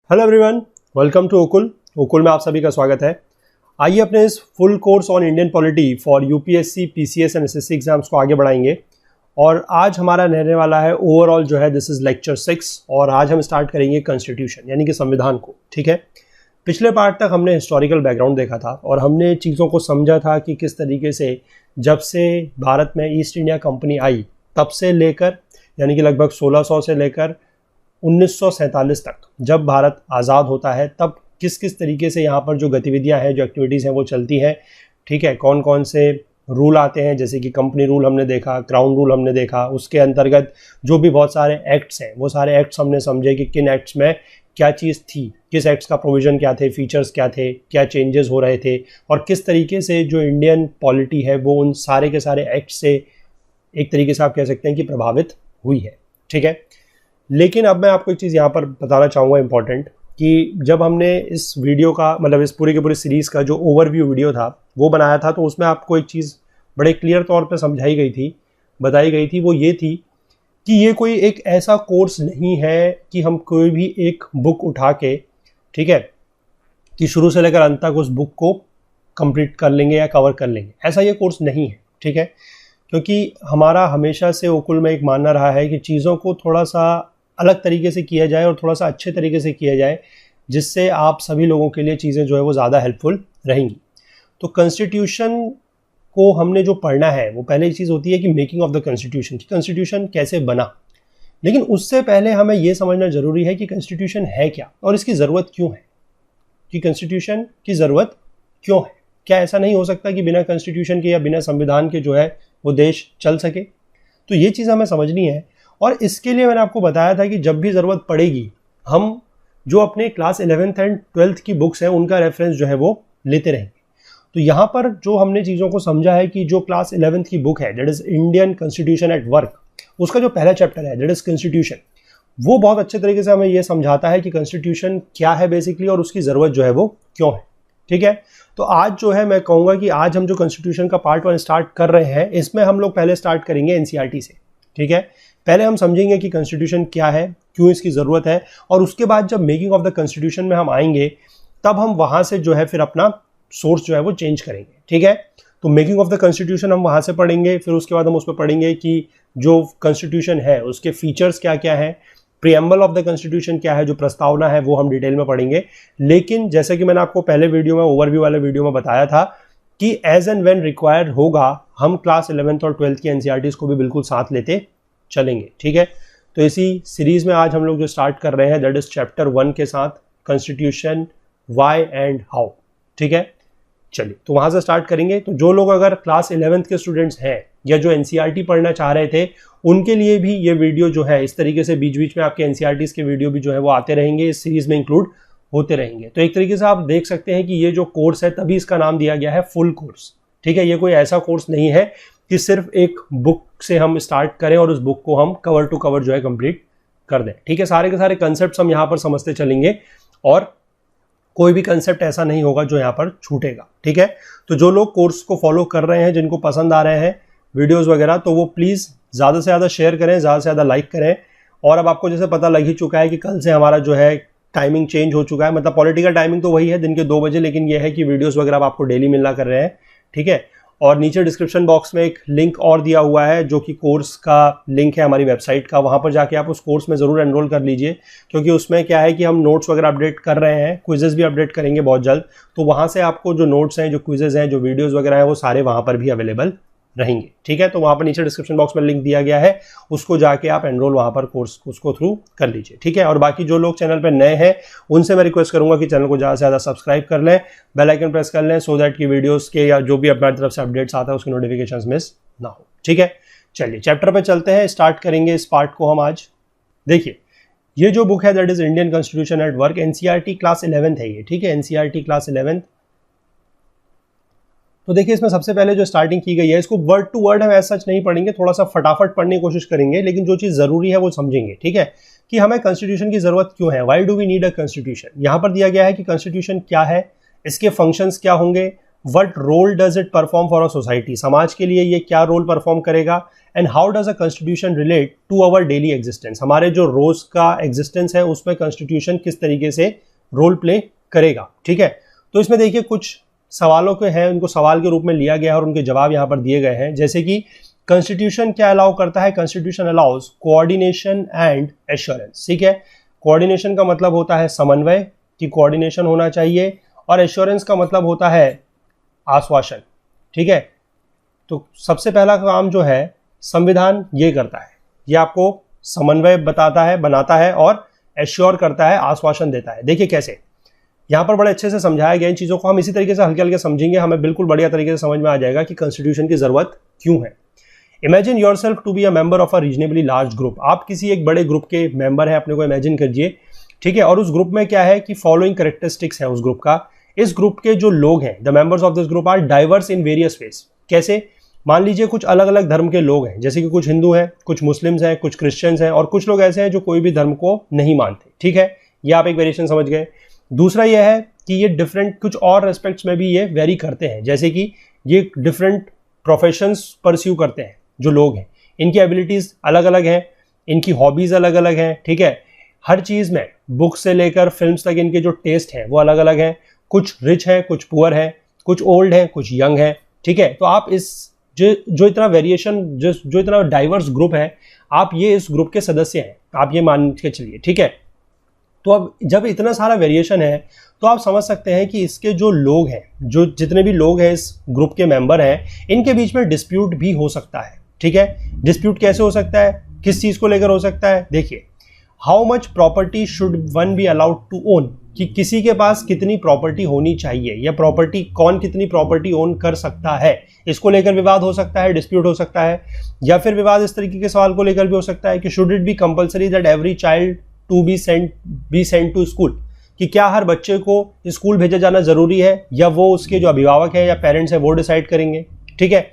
Hello everyone, welcome to ओकुल में आप सभी का स्वागत है। आइए अपने इस full course on Indian polity for UPSC, PCS and SSC exams को आगे बढ़ाएंगे। और आज हमारा रहने वाला है ओवरऑल जो है दिस इज लेक्चर 6 और आज हम स्टार्ट करेंगे कॉन्स्टिट्यूशन यानी कि संविधान को। ठीक है, पिछले पार्ट तक हमने हिस्टोरिकल बैकग्राउंड देखा था और हमने चीज़ों को समझा था कि किस तरीके से जब से भारत में ईस्ट इंडिया कंपनी आई तब से लेकर यानी कि लगभग 1600 से लेकर 1947 तक जब भारत आज़ाद होता है तब किस किस तरीके से यहाँ पर जो गतिविधियाँ हैं, जो एक्टिविटीज़ हैं वो चलती हैं। ठीक है, कौन कौन से रूल आते हैं, जैसे कि कंपनी रूल हमने देखा, क्राउन रूल हमने देखा, उसके अंतर्गत जो भी बहुत सारे एक्ट्स हैं वो सारे एक्ट्स हमने समझे कि किन एक्ट्स में क्या चीज़ थी, किस एक्ट्स का प्रोविज़न क्या थे, फीचर्स क्या थे, क्या चेंजेस हो रहे थे और किस तरीके से जो इंडियन पॉलिटी है वो उन सारे के सारे एक्ट से एक तरीके से आप कह सकते हैं कि प्रभावित हुई है। ठीक है, लेकिन अब मैं आपको एक चीज़ यहाँ पर बताना चाहूँगा इम्पॉर्टेंट कि जब हमने इस वीडियो का मतलब इस पूरी के पूरी सीरीज़ का जो ओवरव्यू वीडियो था वो बनाया था तो उसमें आपको एक चीज़ बड़े क्लियर तौर पे समझाई गई थी, बताई गई थी, वो ये थी कि ये कोई एक ऐसा कोर्स नहीं है कि हम कोई भी एक बुक उठा के, ठीक है, कि शुरू से लेकर अंत तक उस बुक को कंप्लीट कर लेंगे या कवर कर लेंगे, ऐसा ये कोर्स नहीं है। ठीक है, क्योंकि हमारा हमेशा से ओकुल में एक मानना रहा है कि चीज़ों को थोड़ा सा अलग तरीके से किया जाए और थोड़ा सा अच्छे तरीके से किया जाए जिससे आप सभी लोगों के लिए चीज़ें जो है वो ज़्यादा हेल्पफुल रहेंगी। तो कॉन्स्टिट्यूशन को हमने जो पढ़ना है वो पहले चीज़ होती है कि मेकिंग ऑफ द कॉन्स्टिट्यूशन, कि कॉन्स्टिट्यूशन कैसे बना। लेकिन उससे पहले हमें ये समझना ज़रूरी है कि कॉन्स्टिट्यूशन है क्या और इसकी ज़रूरत क्यों है, कि कॉन्स्टिट्यूशन की ज़रूरत क्यों है। क्या ऐसा नहीं हो सकता कि बिना कॉन्स्टिट्यूशन के या बिना संविधान के जो है वो देश चल सके? तो ये चीज़ हमें समझनी है और इसके लिए मैंने आपको बताया था कि जब भी ज़रूरत पड़ेगी हम जो अपने क्लास 11th एंड 12th की बुक्स हैं उनका रेफरेंस जो है वो लेते रहेंगे। तो यहाँ पर जो हमने चीज़ों को समझा है कि जो क्लास 11th की बुक है that is Indian constitution at work, उसका जो पहला चैप्टर है दैट इज़ कॉन्स्टिट्यूशन, वो बहुत अच्छे तरीके से हमें ये समझाता है कि कॉन्स्टिट्यूशन क्या है बेसिकली और उसकी ज़रूरत जो है वो क्यों है। ठीक है, तो आज जो है मैं कहूँगा कि आज हम जो कॉन्स्टिट्यूशन का पार्ट 1 स्टार्ट कर रहे हैं इसमें हम लोग पहले स्टार्ट करेंगे एनसीईआरटी से। ठीक है, पहले हम समझेंगे कि कॉन्स्टिट्यूशन क्या है, क्यों इसकी ज़रूरत है और उसके बाद जब मेकिंग ऑफ द कॉन्स्टिट्यूशन में हम आएंगे तब हम वहाँ से जो है फिर अपना सोर्स जो है वो चेंज करेंगे। ठीक है, तो मेकिंग ऑफ द कॉन्स्टिट्यूशन हम वहाँ से पढ़ेंगे, फिर उसके बाद हम उस पर पढ़ेंगे कि जो कॉन्स्टिट्यूशन है उसके फीचर्स क्या क्या हैं, प्रीएम्बल ऑफ द कॉन्स्टिट्यूशन क्या है, जो प्रस्तावना है वो हम डिटेल में पढ़ेंगे। लेकिन जैसे कि मैंने आपको पहले वीडियो में ओवरव्यू वाले वीडियो में बताया था कि एज एंड व्हेन रिक्वायर्ड होगा हम क्लास 11th और 12th की एनसीईआरटीज़ को भी बिल्कुल साथ लेते चलेंगे। ठीक है, तो इसी सीरीज में आज हम लोग जो स्टार्ट कर रहे हैं दैट इज चैप्टर 1 के साथ कॉन्स्टिट्यूशन व्हाई एंड हाउ। ठीक है, चलिए तो वहां से स्टार्ट करेंगे। तो जो लोग अगर क्लास 11th के स्टूडेंट्स हैं या जो एनसीईआरटी पढ़ना चाह रहे थे उनके लिए भी ये वीडियो जो है इस तरीके से बीच बीच में आपके एनसीईआरटीज़ के वीडियो भी जो है वो आते रहेंगे, इस सीरीज में इंक्लूड होते रहेंगे। तो एक तरीके से आप देख सकते हैं कि ये जो कोर्स है तभी इसका नाम दिया गया है फुल कोर्स। ठीक है, ये कोई ऐसा कोर्स नहीं है कि सिर्फ एक बुक से हम स्टार्ट करें और उस बुक को हम कवर टू कवर जो है कंप्लीट कर दें। ठीक है, सारे के सारे कंसेप्ट हम यहाँ पर समझते चलेंगे और कोई भी कंसेप्ट ऐसा नहीं होगा जो यहाँ पर छूटेगा। ठीक है, तो जो लोग कोर्स को फॉलो कर रहे हैं, जिनको पसंद आ रहे हैं वीडियोस वगैरह, तो वो प्लीज़ ज़्यादा से ज़्यादा शेयर करें, ज़्यादा से ज़्यादा लाइक करें। और अब आपको जैसे पता लग ही चुका है कि कल से हमारा जो है टाइमिंग चेंज हो चुका है, मतलब पॉलिटिकल टाइमिंग तो वही है दिन के 2 बजे, लेकिन ये है कि वीडियोस वगैरह अब आपको डेली मिलना कर रहे हैं। ठीक है, और नीचे डिस्क्रिप्शन बॉक्स में एक लिंक और दिया हुआ है जो कि कोर्स का लिंक है हमारी वेबसाइट का, वहाँ पर जाके आप उस कोर्स में ज़रूर एनरोल कर लीजिए क्योंकि उसमें क्या है कि हम नोट्स वगैरह अपडेट कर रहे हैं, क्विजेज़ भी अपडेट करेंगे बहुत जल्द। तो वहाँ से आपको जो नोट्स हैं, जो क्विजेज़ हैं, जो वीडियोज़ वगैरह हैं वो सारे वहाँ पर भी अवेलेबल रहेंगे। ठीक है, तो वहाँ पर नीचे डिस्क्रिप्शन बॉक्स में लिंक दिया गया है, उसको जाके आप एनरोल वहाँ पर कोर्स उसको थ्रू कर लीजिए। ठीक है, और बाकी जो लोग चैनल पर नए हैं उनसे मैं रिक्वेस्ट करूँगा कि चैनल को ज़्यादा से ज़्यादा सब्सक्राइब कर लें, बेल आइकन प्रेस कर लें सो दैट की वीडियोस के या जो भी अपनी तरफ से अपडेट्स आता है उसकी नोटिफिकेशंस मिस ना हो। ठीक है, चलिए चैप्टर पे चलते हैं, स्टार्ट करेंगे इस पार्ट को हम आज। देखिए ये जो बुक है that is Indian constitution at work, NCERT class 11th है ये। ठीक है, एनसीईआरटी क्लास 11th। तो देखिए इसमें सबसे पहले जो स्टार्टिंग की गई है इसको वर्ड टू वर्ड हम ऐसा सच नहीं पढ़ेंगे, थोड़ा सा फटाफट पढ़ने की कोशिश करेंगे, लेकिन जो चीज़ ज़रूरी है वो समझेंगे। ठीक है, कि हमें कॉन्स्टिट्यूशन की ज़रूरत क्यों है, why do we need a constitution. यहाँ पर दिया गया है कि कॉन्स्टिट्यूशन क्या है, इसके फंक्शंस क्या होंगे, what role does it perform for a society, समाज के लिए ये क्या रोल परफॉर्म करेगा, and how does a constitution relate to our daily existence, हमारे जो रोज का एग्जिस्टेंस है उसमें कॉन्स्टिट्यूशन किस तरीके से रोल प्ले करेगा। ठीक है, तो इसमें देखिए कुछ सवालों के हैं, उनको सवाल के रूप में लिया गया है और उनके जवाब यहाँ पर दिए गए हैं। जैसे कि कॉन्स्टिट्यूशन क्या अलाउ करता है, constitution allows coordination and assurance. ठीक है, कोऑर्डिनेशन का मतलब होता है समन्वय, कि कोऑर्डिनेशन होना चाहिए, और एश्योरेंस का मतलब होता है आश्वासन। ठीक है, तो सबसे पहला काम जो है संविधान ये करता है, ये आपको समन्वय बताता है, बनाता है और एश्योर करता है, आश्वासन देता है। देखिए कैसे, यहाँ पर बड़े अच्छे से समझाया गया इन चीज़ों को, हम इसी तरीके से हल्के हल्के समझेंगे, हमें बिल्कुल बढ़िया तरीके से समझ में आ जाएगा कि कॉन्स्टिट्यूशन की जरूरत क्यों है। Imagine yourself to be a member of a reasonably large group, आप किसी एक बड़े ग्रुप के मेंबर हैं, अपने को इमेजिन कीजिए। ठीक है, और उस ग्रुप में क्या है कि फॉलोइंग कैरेक्टरिस्टिक्स है उस ग्रुप का। इस ग्रुप के जो लोग हैं, the members of this group are diverse in various ways. कैसे, मान लीजिए कुछ अलग अलग धर्म के लोग हैं, जैसे कि कुछ हिंदू हैं, कुछ मुस्लिम्स हैं, कुछ क्रिश्चियंस हैं, और कुछ लोग ऐसे हैं जो कोई भी धर्म को नहीं मानते। ठीक है, ये आप एक वेरिएशन समझ गए। दूसरा यह है कि ये डिफरेंट कुछ और रेस्पेक्ट्स में भी ये वेरी करते हैं, जैसे कि ये डिफरेंट प्रोफेशंस परस्यू करते हैं जो लोग हैं, इनकी एबिलिटीज अलग अलग हैं, इनकी हॉबीज अलग अलग हैं। ठीक है, हर चीज़ में बुक से लेकर फिल्म्स तक इनके जो टेस्ट हैं वो अलग अलग हैं, कुछ रिच हैं, कुछ पुअर हैं, कुछ ओल्ड हैं, कुछ यंग हैं। ठीक है, तो आप इस जो इतना वेरिएशन, जो इतना डाइवर्स ग्रुप है, आप ये इस ग्रुप के सदस्य हैं, आप ये मान के चलिए। ठीक है, तो अब जब इतना सारा वेरिएशन है तो आप समझ सकते हैं कि इसके जो लोग हैं, जो जितने भी लोग हैं इस ग्रुप के मेंबर हैं, इनके बीच में डिस्प्यूट भी हो सकता है। ठीक है, डिस्प्यूट कैसे हो सकता है, किस चीज़ को लेकर हो सकता है, देखिए, how much property should one be allowed to own, कि किसी के पास कितनी प्रॉपर्टी होनी चाहिए, या प्रॉपर्टी कौन कितनी प्रॉपर्टी ओन कर सकता है, इसको लेकर विवाद हो सकता है, डिस्प्यूट हो सकता है। या फिर विवाद इस तरीके के सवाल को लेकर भी हो सकता है कि should it be compulsory that every child to be sent to school, कि क्या हर बच्चे को स्कूल भेजा जाना जरूरी है, या वो उसके जो अभिभावक हैं या पेरेंट्स हैं वो डिसाइड करेंगे। ठीक है,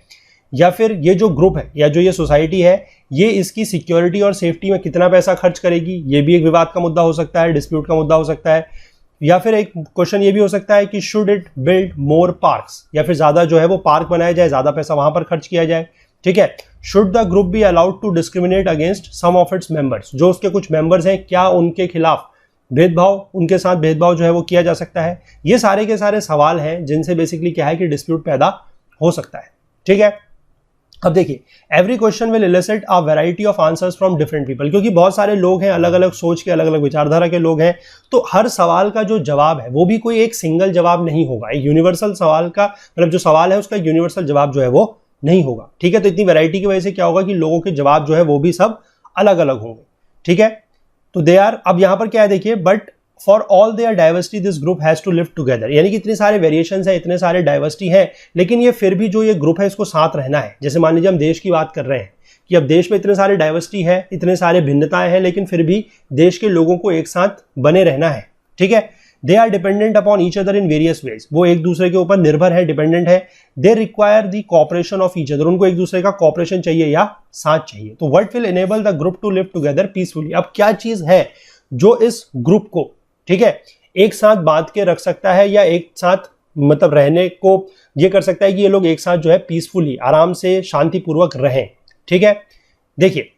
या फिर ये जो ग्रुप है या जो ये सोसाइटी है, ये इसकी सिक्योरिटी और सेफ्टी में कितना पैसा खर्च करेगी, ये भी एक विवाद का मुद्दा हो सकता है, डिस्प्यूट का मुद्दा हो सकता है। या फिर एक क्वेश्चन ये भी हो सकता है कि should it build more parks, या फिर ज्यादा जो है वो पार्क बनाया जाए, ज्यादा पैसा वहां पर खर्च किया जाए। ठीक है, should the group be allowed to discriminate against some of its members, जो उसके कुछ मेंबर्स हैं क्या उनके खिलाफ भेदभाव, उनके साथ भेदभाव जो है वो किया जा सकता है। ये सारे के सारे सवाल हैं जिनसे बेसिकली क्या है कि डिस्प्यूट पैदा हो सकता है। ठीक है, अब देखिए, every question will illicit a variety of answers from different people, क्योंकि बहुत सारे लोग हैं, अलग अलग सोच के, अलग अलग विचारधारा के लोग हैं, तो हर सवाल का जो जवाब है वो भी कोई एक सिंगल जवाब नहीं होगा, एक यूनिवर्सल सवाल का मतलब जो सवाल है उसका यूनिवर्सल जवाब जो है वो नहीं होगा। ठीक है, तो इतनी वैरायटी की वजह से क्या होगा कि लोगों के जवाब जो है वो भी सब अलग अलग होंगे। ठीक है, तो दे आर, अब यहां पर क्या है देखिए, but for all their diversity this group has to live together, यानी कि इतने सारे वेरिएशंस हैं, इतने सारे डाइवर्सिटी हैं, लेकिन ये फिर भी जो ये ग्रुप है इसको साथ रहना है। जैसे मान लीजिए हम देश की बात कर रहे हैं कि अब देश में इतने सारे डाइवर्सिटी है, इतने सारे भिन्नताएं हैं, लेकिन फिर भी देश के लोगों को एक साथ बने रहना है। ठीक है, they are dependent upon each other in various ways, वो एक दूसरे के ऊपर निर्भर है, डिपेंडेंट है। They require the cooperation of each other, उनको एक दूसरे का कॉपरेशन चाहिए या साथ चाहिए। तो what will enable the group to live together peacefully, अब क्या चीज है जो इस ग्रुप को, ठीक है, एक साथ बांध के रख सकता है, या एक साथ मतलब रहने को ये कर सकता है कि ये लोग एक साथ जो है पीसफुली, आराम से, शांतिपूर्वक रहें। ठीक है, देखिए,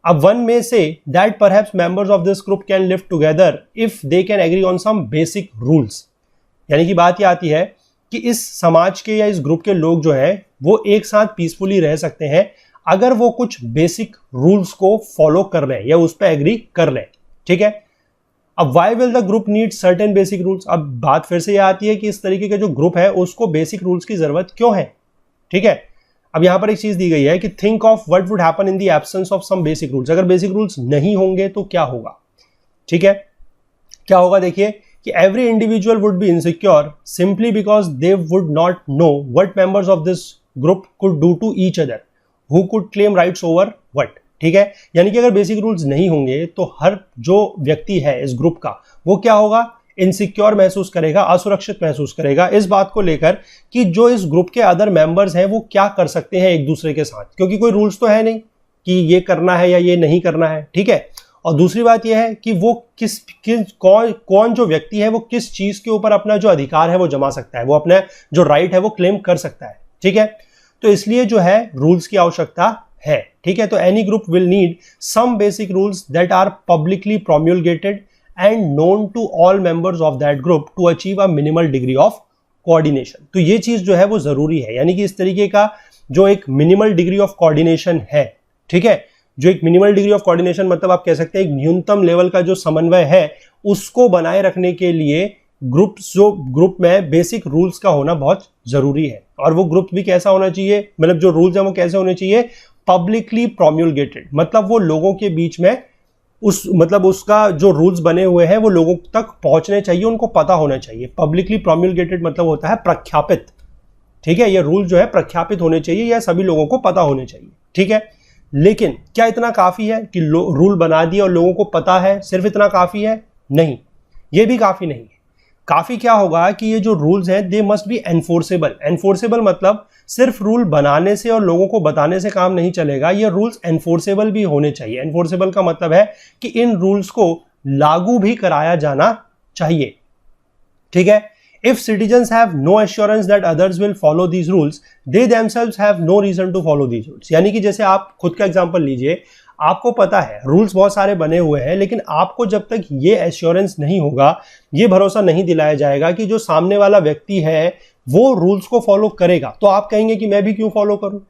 अब वन में से that perhaps members of this group can live together if they can agree on some basic rules, यानी कि बात ये आती है कि इस समाज के या इस ग्रुप के लोग जो है वो एक साथ पीसफुली रह सकते हैं अगर वो कुछ बेसिक रूल्स को फॉलो कर रहे हैं या उस पर एग्री कर रहे हैं। ठीक है, अब why will the group need certain basic rules, अब बात फिर से यह आती है कि इस तरीके का जो ग्रुप है उसको बेसिक रूल्स की जरूरत क्यों है। ठीक है, अब यहां पर एक चीज दी गई है कि think of what would happen in the absence of some basic rules, अगर बेसिक रूल्स नहीं होंगे तो क्या होगा। ठीक है, क्या होगा, देखिए कि every individual would be insecure simply because they would not know what members of this group could do to each other, who could claim rights over what. ठीक है, यानी कि अगर बेसिक रूल्स नहीं होंगे तो हर जो व्यक्ति है इस ग्रुप का वो क्या होगा, इनसिक्योर महसूस करेगा, असुरक्षित महसूस करेगा इस बात को लेकर कि जो इस ग्रुप के अदर मेंबर्स हैं वो क्या कर सकते हैं एक दूसरे के साथ, क्योंकि कोई रूल्स तो है नहीं कि ये करना है या ये नहीं करना है। ठीक है, और दूसरी बात यह है कि वो कौन जो व्यक्ति है वो किस चीज के ऊपर अपना जो अधिकार है वो जमा सकता है, वो अपना जो राइट है वो क्लेम कर सकता है। ठीक है, तो इसलिए जो है रूल्स की आवश्यकता है। ठीक है, तो any group will need some basic rules that are publicly promulgated and known to all members of that group to achieve a minimal degree of coordination. तो ये चीज जो है वो जरूरी है, यानी कि इस तरीके का जो एक मिनिमल डिग्री ऑफ कोऑर्डिनेशन है, ठीक है, जो एक मिनिमल डिग्री ऑफ कोऑर्डिनेशन मतलब आप कह सकते हैं एक न्यूनतम लेवल का जो समन्वय है उसको बनाए रखने के लिए ग्रुप में बेसिक रूल्स का होना बहुत जरूरी है। और वो ग्रुप भी कैसा होना चाहिए, मतलब जो रूल्स है वो कैसे होने चाहिए, पब्लिकली प्रोम्युलगेटेड, मतलब वो लोगों के बीच में उसका जो रूल्स बने हुए हैं वो लोगों तक पहुंचने चाहिए, उनको पता होना चाहिए। पब्लिकली प्रोम्युलगेटेड मतलब होता है प्रख्यापित। ठीक है, ये रूल जो है प्रख्यापित होने चाहिए या सभी लोगों को पता होने चाहिए। ठीक है, लेकिन क्या इतना काफी है कि रूल बना दिए और लोगों को पता है, सिर्फ इतना काफी है? नहीं, ये भी काफी नहीं है। काफी क्या होगा कि ये जो रूल्स हैं they must be enforceable. Enforceable मतलब सिर्फ रूल बनाने से और लोगों को बताने से काम नहीं चलेगा, ये रूल्स एनफोर्सेबल भी होने चाहिए। एनफोर्सेबल का मतलब है कि इन रूल्स को लागू भी कराया जाना चाहिए। ठीक है, if citizens have no assurance that others will follow these rules, they themselves have no reason to follow these rules। यानी कि जैसे आप खुद का एग्जांपल लीजिए, आपको पता है रूल्स बहुत सारे बने हुए हैं, लेकिन आपको जब तक ये एश्योरेंस नहीं होगा, ये भरोसा नहीं दिलाया जाएगा कि जो सामने वाला व्यक्ति है वो रूल्स को फॉलो करेगा, तो आप कहेंगे कि मैं भी क्यों फॉलो करूं।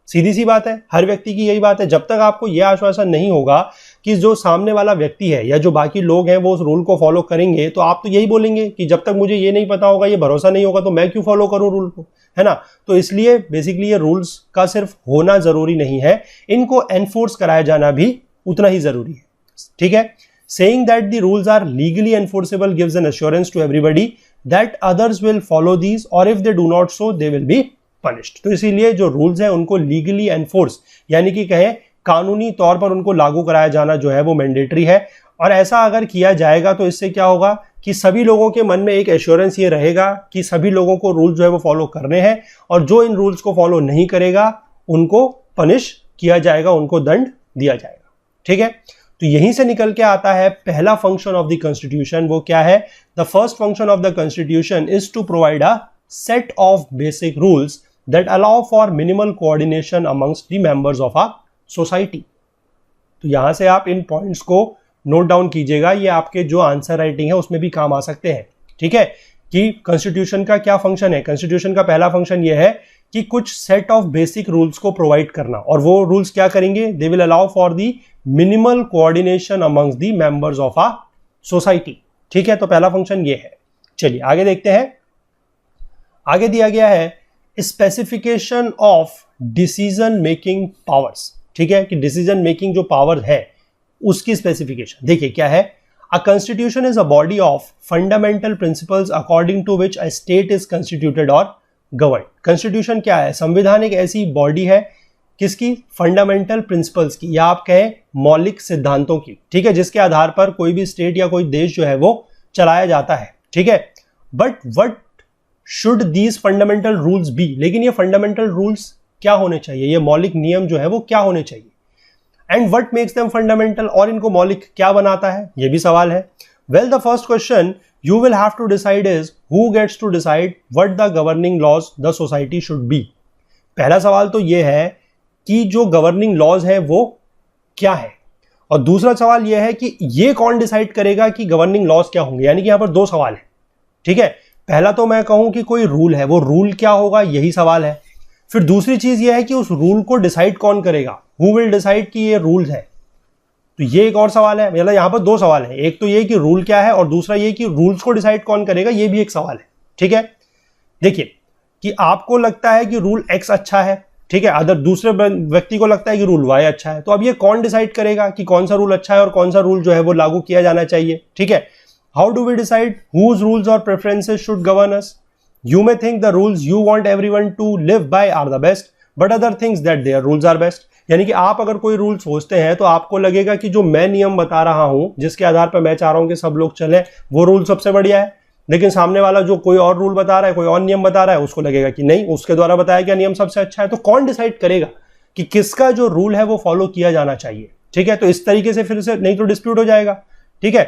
सीधी सी बात है, हर व्यक्ति की यही बात है। जब तक आपको यह आश्वासन नहीं होगा कि जो सामने वाला व्यक्ति है या जो बाकी लोग हैं वो उस रूल को फॉलो करेंगे, तो आप तो यही बोलेंगे कि जब तक मुझे ये नहीं पता होगा, ये भरोसा नहीं होगा, तो मैं क्यों फॉलो करूं रूल को, है ना। तो इसलिए बेसिकली ये रूल्स का सिर्फ होना जरूरी नहीं है, इनको एनफोर्स कराया जाना भी उतना ही जरूरी है। ठीक है, saying that the rules are legally enforceable gives an assurance to everybody that others will follow these, or if they do not so they will be punished। तो इसीलिए जो रूल्स हैं उनको लीगली एनफोर्स यानी कि कहें कानूनी तौर पर उनको लागू कराया जाना जो है वो मैंडेटरी है। और ऐसा अगर किया जाएगा तो इससे क्या होगा कि सभी लोगों के मन में एक एश्योरेंस ये रहेगा कि सभी लोगों को रूल जो है वो फॉलो करने हैं, और जो इन रूल्स को फॉलो नहीं करेगा उनको पनिश किया जाएगा, उनको दंड दिया जाएगा। ठीक है, तो यहीं से निकल के आता है पहला फंक्शन ऑफ द कॉन्स्टिट्यूशन। वो क्या है? The first function of the constitution is to provide a set of basic rules that allow for minimal coordination amongst the members of a society। तो यहां से आप इन पॉइंट्स को नोट डाउन कीजिएगा, ये आपके जो आंसर राइटिंग है उसमें भी काम आ सकते हैं। ठीक है, कि कॉन्स्टिट्यूशन का क्या फंक्शन है। कॉन्स्टिट्यूशन का पहला फंक्शन ये है कि कुछ सेट ऑफ बेसिक रूल्स को प्रोवाइड करना, और वो रूल्स क्या करेंगे? They will allow for the minimal coordination amongst the members of a society. ठीक है, तो पहला फंक्शन ये है। चलिए आगे देखते हैं। आगे दिया गया है specification of decision making powers. ठीक है, कि डिसीजन मेकिंग जो पावर है उसकी स्पेसिफिकेशन देखिए क्या है। A constitution is a body of fundamental principles according to which a state is constituted और गवर्न। कॉन्स्टिट्यूशन क्या है? संविधान एक ऐसी बॉडी है किसकी? फंडामेंटल प्रिंसिपल्स की, या आप कहें मौलिक सिद्धांतों की। ठीक है, जिसके आधार पर कोई भी स्टेट या कोई देश जो है वो चलाया जाता है। ठीक है, but what should these fundamental rules be? लेकिन ये फंडामेंटल रूल्स क्या होने चाहिए, ये मौलिक नियम जो है वो क्या होने चाहिए? And what makes them fundamental, और इनको मौलिक क्या बनाता है, ये भी सवाल है। Well, the first question you will have to decide is who gets to decide what the governing laws the society should be. पहला सवाल तो ये है कि जो गवर्निंग लॉज है वो क्या है, और दूसरा सवाल यह है कि ये कौन डिसाइड करेगा कि गवर्निंग लॉज क्या होंगे। यानी कि यहां पर दो सवाल है। ठीक है, पहला तो मैं कहूं कि कोई रूल है, वो रूल क्या होगा, यही सवाल है। फिर दूसरी चीज यह है कि उस रूल को डिसाइड कौन करेगा, हु विल डिसाइड कि ये रूल है। तो ये एक और सवाल है। मतलब यहां पर दो सवाल है, एक तो ये कि रूल क्या है, और दूसरा ये कि रूल्स को डिसाइड कौन करेगा, ये भी एक सवाल है। ठीक है, देखिए कि आपको लगता है कि रूल एक्स अच्छा है, ठीक है, अदर दूसरे व्यक्ति को लगता है कि रूल वाई अच्छा है, तो अब ये कौन डिसाइड करेगा कि कौन सा रूल अच्छा है और कौन सा रूल जो है वो लागू किया जाना चाहिए। ठीक है, how do we decide whose rules or preferences should govern us? You may think the rules you want everyone to live by are the best, but other thinks that their rules are best। यानी कि आप अगर कोई rule सोचते हैं तो आपको लगेगा कि जो मैं नियम बता रहा हूं, जिसके आधार पर मैं चाह रहा हूं कि सब लोग चलें, वो रूल सबसे बढ़िया है। लेकिन सामने वाला जो कोई और रूल बता रहा है, कोई और नियम बता रहा है, उसको लगेगा कि नहीं, उसके द्वारा बताया गया नियम सबसे अच्छा है। तो कौन डिसाइड करेगा कि किसका जो रूल है वो फॉलो किया जाना चाहिए? ठीक है, तो इस तरीके से फिर से नहीं तो डिस्प्यूट हो जाएगा। ठीक है,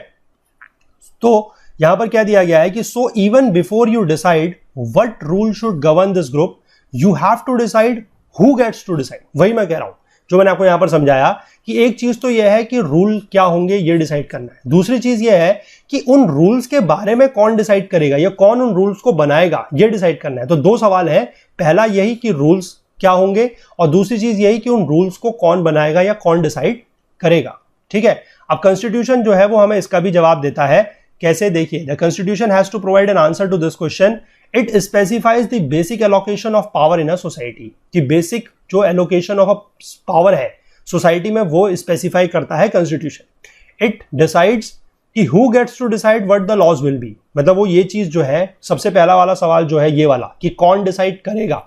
तो यहां पर क्या दिया गया है कि so even before you decide what rule should govern this group you have to decide who gets to decide. वही मैं कह रहा हूं जो मैंने आपको यहां पर समझाया कि एक चीज तो यह है कि रूल क्या होंगे ये डिसाइड करना है, दूसरी चीज यह है कि उन रूल्स के बारे में कौन डिसाइड करेगा या कौन उन रूल्स को बनाएगा ये डिसाइड करना है। तो दो सवाल है, पहला यही कि रूल्स क्या होंगे और दूसरी चीज यही कि उन रूल्स को कौन बनाएगा या कौन डिसाइड करेगा। ठीक है, अब कॉन्स्टिट्यूशन जो है वो हमें इसका भी जवाब देता है। कैसे, देखिए, the constitution has to provide an answer to this question. It specifies the basic allocation of power in a society, कि बेसिक जो एलोकेशन ऑफ पावर है सोसाइटी में वो स्पेसिफाई करता है कॉन्स्टिट्यूशन। इट डिसाइड्स कि who gets to decide what the laws will be, मतलब वो ये चीज जो है, सबसे पहला वाला सवाल जो है ये वाला कि कौन डिसाइड करेगा,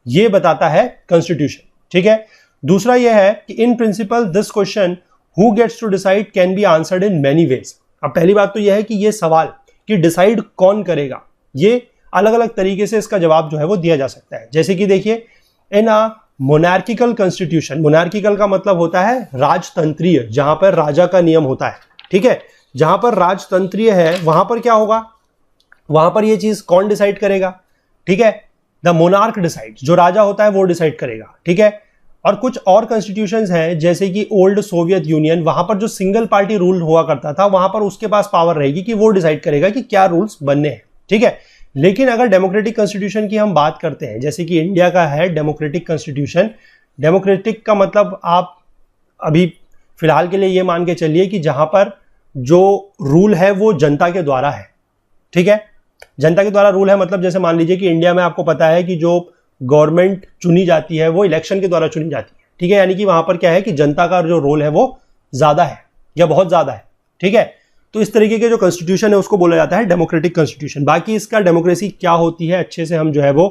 ये बताता है कॉन्स्टिट्यूशन। ठीक है, दूसरा यह है कि in principle this question who gets to decide can be answered in many ways. अब पहली बात तो यह है कि ये सवाल कि डिसाइड कौन करेगा, ये अलग अलग तरीके से इसका जवाब जो है वो दिया जा सकता है। जैसे कि देखिए, इन अ मोनार्किकल कॉन्स्टिट्यूशन, मोनार्किकल का मतलब होता है राजतंत्रीय, जहां पर राजा का नियम होता है। ठीक है, जहां पर राजतंत्रीय है वहां पर क्या होगा, वहां पर ये चीज कौन डिसाइड करेगा। ठीक है, द मोनार्क डिसाइड, जो राजा होता है वो डिसाइड करेगा। ठीक है, और कुछ और कॉन्स्टिट्यूशंस हैं जैसे कि ओल्ड सोवियत यूनियन, वहां पर जो सिंगल पार्टी रूल हुआ करता था वहां पर उसके पास पावर रहेगी कि वो डिसाइड करेगा कि क्या रूल्स बनने हैं। ठीक है, लेकिन अगर डेमोक्रेटिक कॉन्स्टिट्यूशन की हम बात करते हैं, जैसे कि इंडिया का है डेमोक्रेटिक कॉन्स्टिट्यूशन, डेमोक्रेटिक का मतलब आप अभी फिलहाल के लिए ये मान के चलिए कि जहां पर जो रूल है वो जनता के द्वारा है। ठीक है, जनता के द्वारा रूल है, मतलब जैसे मान लीजिए कि इंडिया में आपको पता है कि जो गवर्नमेंट चुनी जाती है वो इलेक्शन के द्वारा चुनी जाती है। ठीक है, यानी कि वहां पर क्या है कि जनता का जो रोल है वो ज्यादा है या बहुत ज्यादा है। ठीक है, तो इस तरीके के जो कॉन्स्टिट्यूशन है उसको बोला जाता है डेमोक्रेटिक कॉन्स्टिट्यूशन। बाकी इसका डेमोक्रेसी क्या होती है अच्छे से हम जो है वो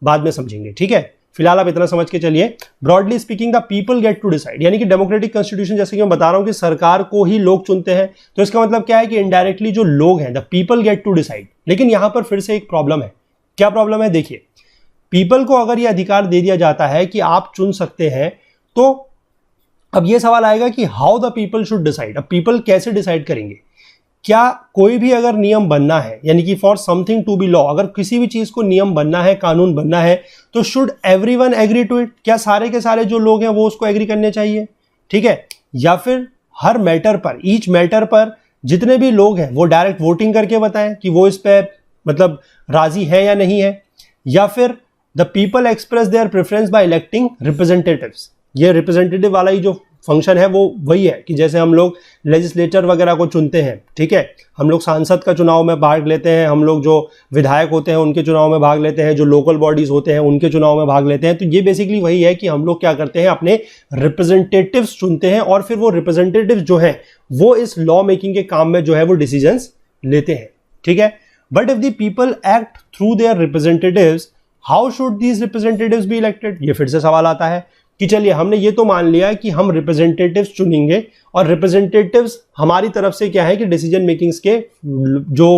बाद में समझेंगे। ठीक है, फिलहाल आप इतना समझ के चलिए, broadly speaking the people get to decide, यानी कि डेमोक्रेटिक कॉन्स्टिट्यूशन जैसे कि मैं बता रहा हूं कि सरकार को ही लोग चुनते हैं, तो इसका मतलब क्या है कि इनडायरेक्टली जो लोग हैं the people get to decide. लेकिन यहां पर फिर से एक प्रॉब्लम है। क्या प्रॉब्लम है, देखिए, पीपल को अगर यह अधिकार दे दिया जाता है कि आप चुन सकते हैं, तो अब यह सवाल आएगा कि how the people should decide. अब पीपल कैसे डिसाइड करेंगे, क्या कोई भी अगर नियम बनना है, यानी कि for something to be law, अगर किसी भी चीज को नियम बनना है, कानून बनना है, तो should everyone agree to it, क्या सारे के सारे जो लोग हैं वो उसको एग्री करने चाहिए। ठीक है, या फिर हर मैटर पर, ईच मैटर पर जितने भी लोग हैं वो डायरेक्ट वोटिंग करके बताएं कि वो इस पे मतलब राजी है या नहीं है, या फिर the people express their preference by electing representatives. ये रिप्रेजेंटेटिव वाला ही जो फंक्शन है वो वही है कि जैसे हम लोग लेजिस्लेटर वगैरह को चुनते हैं। ठीक है, हम लोग सांसद का चुनाव में भाग लेते हैं, हम लोग जो विधायक होते हैं उनके चुनाव में भाग लेते हैं, जो लोकल बॉडीज होते हैं उनके चुनाव में भाग लेते हैं। तो ये बेसिकली वही है कि हम लोग क्या करते हैं, अपने रिप्रेजेंटेटिव्स चुनते हैं और फिर वो रिप्रेजेंटेटिव जो है वो इस लॉ मेकिंग के काम में जो है वो डिसीजंस लेते हैं। ठीक है, but if the people act through their representatives, how should these representatives be elected. ये फिर से सवाल आता है कि चलिए हमने ये तो मान लिया कि हम रिप्रेजेंटेटिव्स चुनेंगे और रिप्रेजेंटेटिव्स हमारी तरफ से क्या है कि डिसीजन मेकिंग्स के जो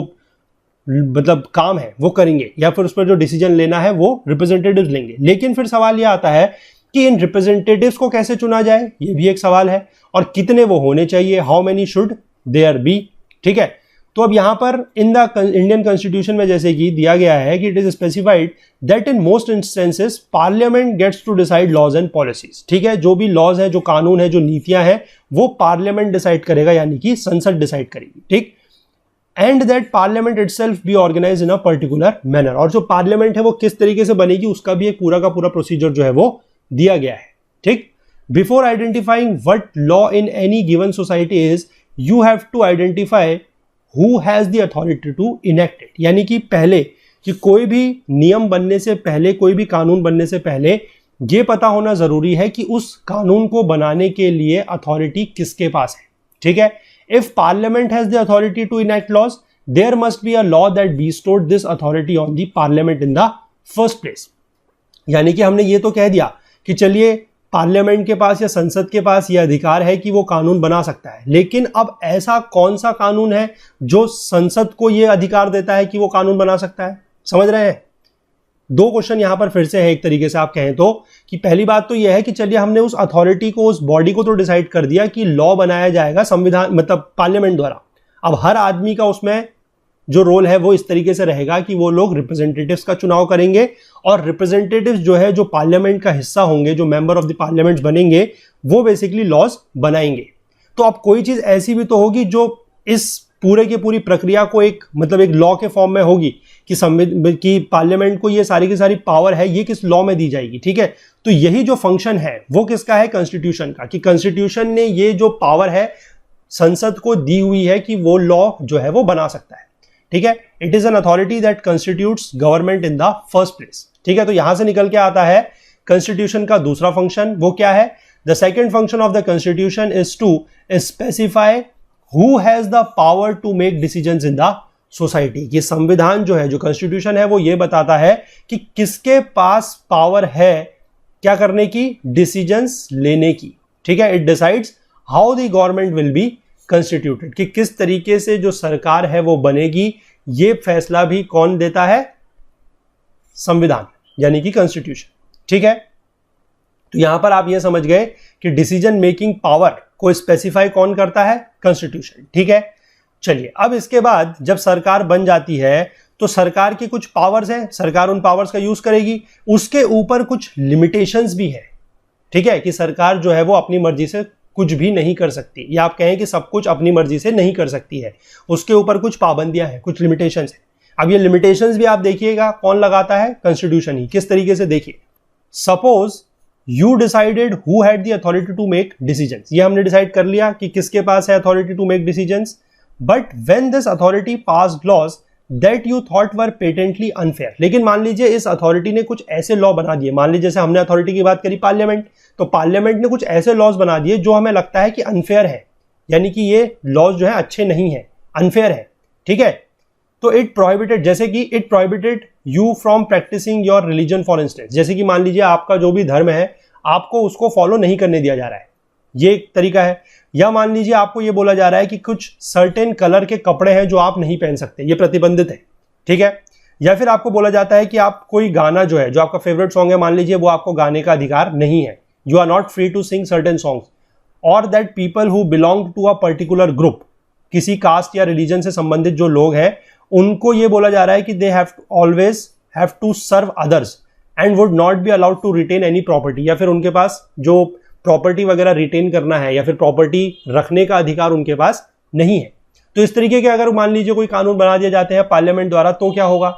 मतलब काम है वो करेंगे, या फिर उस पर जो डिसीजन लेना है वो रिप्रेजेंटेटिव्स लेंगे। लेकिन फिर सवाल ये आता है कि इन रिप्रेजेंटेटिव्स को कैसे चुना जाए, ये भी एक सवाल है, और कितने वो होने चाहिए, how many should there be. ठीक है, तो अब यहां पर इन द इंडियन कॉन्स्टिट्यूशन में जैसे कि दिया गया है कि it is specified that in most instances parliament gets to decide laws and policies. ठीक है, जो भी लॉज है, जो कानून है, जो नीतियां हैं, वो पार्लियामेंट डिसाइड करेगा, यानी कि संसद डिसाइड करेगी। ठीक, and that parliament itself be organise in a particular manner, और जो पार्लियामेंट है वो किस तरीके से बनेगी उसका भी एक पूरा का पूरा प्रोसीजर जो है वो दिया गया है। ठीक, before identifying what law in any given society is, you have to identify who has the authority to enact it, यानी कि पहले कि कोई भी नियम बनने से पहले, कोई भी कानून बनने से पहले ये पता होना जरूरी है कि उस कानून को बनाने के लिए अथॉरिटी किसके पास है। ठीक है, if parliament has the authority to enact laws, there must be a law that bestowed this authority on the parliament in the first place. यानी कि हमने ये तो कह दिया कि चलिए पार्लियामेंट के पास या संसद के पास यह अधिकार है कि वो कानून बना सकता है, लेकिन अब ऐसा कौन सा कानून है जो संसद को यह अधिकार देता है कि वो कानून बना सकता है, समझ रहे हैं? दो क्वेश्चन यहां पर फिर से है एक तरीके से आप कहें तो, कि पहली बात तो यह है कि चलिए हमने उस अथॉरिटी को, उस बॉडी को तो डिसाइड कर दिया कि लॉ बनाया जाएगा संविधान मतलब पार्लियामेंट द्वारा। अब हर आदमी का उसमें जो रोल है वो इस तरीके से रहेगा कि वो लोग रिप्रेजेंटेटिव्स का चुनाव करेंगे और रिप्रेजेंटेटिव्स जो है, जो पार्लियामेंट का हिस्सा होंगे, जो मेंबर ऑफ द पार्लियामेंट बनेंगे, वो बेसिकली लॉज बनाएंगे। तो अब कोई चीज ऐसी भी तो होगी जो इस पूरे की पूरी प्रक्रिया को एक मतलब एक लॉ के फॉर्म में होगी कि पार्लियामेंट को ये सारी की सारी पावर है, ये किस लॉ में दी जाएगी। ठीक है, तो यही जो फंक्शन है वो किसका है, कॉन्स्टिट्यूशन का, कि कॉन्स्टिट्यूशन ने ये जो पावर है संसद को दी हुई है कि वो लॉ जो है वो बना सकता है। ठीक है, it is an authority that constitutes government in the first place. ठीक है, तो यहां से निकल के आता है कॉन्स्टिट्यूशन का दूसरा फंक्शन, वो क्या है, the second function of the constitution is to specify who has the power to make decisions in the society। ये संविधान जो है, जो कॉन्स्टिट्यूशन है, वो ये बताता है कि किसके पास पावर है क्या करने की, डिसीजंस लेने की। ठीक है, it decides how the government will be constituted, कि किस तरीके से जो सरकार है वो बनेगी। ये फैसला भी कौन देता है, संविधान यानी कि कॉन्स्टिट्यूशन। ठीक है, तो यहां पर आप ये समझ गए कि डिसीजन मेकिंग पावर को स्पेसिफाई कौन करता है, कॉन्स्टिट्यूशन। ठीक है, चलिए अब इसके बाद जब सरकार बन जाती है तो सरकार की कुछ पावर्स हैं, सरकार उन पावर्स का यूज करेगी, उसके ऊपर कुछ लिमिटेशंस भी है। ठीक है, कि सरकार जो है वो अपनी मर्जी से कुछ भी नहीं कर सकती, या आप कहें कि सब कुछ अपनी मर्जी से नहीं कर सकती है, उसके ऊपर कुछ पाबंदियां हैं, कुछ लिमिटेशंस हैं। अब ये लिमिटेशंस भी आप देखिएगा कौन लगाता है, कॉन्स्टिट्यूशन ही। किस तरीके से, देखिए, suppose you decided who had the authority to make decisions, ये हमने डिसाइड कर लिया कि किसके पास है authority to make decisions, but when this authority passed laws that you thought were patently unfair. लेकिन मान लीजिए इस अथॉरिटी ने कुछ ऐसे लॉ बना दिए, मान लीजिए जैसे हमने अथॉरिटी की बात करी पार्लियामेंट, तो पार्लियामेंट ने कुछ ऐसे लॉज बना दिए जो हमें लगता है कि अनफेयर है, यानी कि ये लॉज जो है अच्छे नहीं है, अनफेयर है। ठीक है, तो इट प्रोहिबिटेड, जैसे कि it prohibited you from practising your religion for instance, जैसे कि मान लीजिए आपका जो भी धर्म है आपको उसको फॉलो नहीं करने दिया जा रहा है, ये एक तरीका है। या मान लीजिए आपको ये बोला जा रहा है कि कुछ सर्टेन कलर के कपड़े हैं जो आप नहीं पहन सकते, ये प्रतिबंधित है। ठीक है, या फिर आपको बोला जाता है कि आप कोई गाना जो है, जो आपका फेवरेट सॉन्ग है, मान लीजिए वो आपको गाने का अधिकार नहीं है, you are not free to sing certain songs, और that people who belong to a particular group, किसी कास्ट या रिलीजन से संबंधित जो लोग हैं उनको ये बोला जा रहा है कि they have always have to serve others and would not be allowed to retain any property, या फिर उनके पास जो प्रॉपर्टी वगैरह रिटेन करना है या फिर प्रॉपर्टी रखने का अधिकार उनके पास नहीं है। तो इस तरीके के अगर मान लीजिए कोई कानून बना दिए जाते हैं पार्लियामेंट द्वारा तो क्या होगा,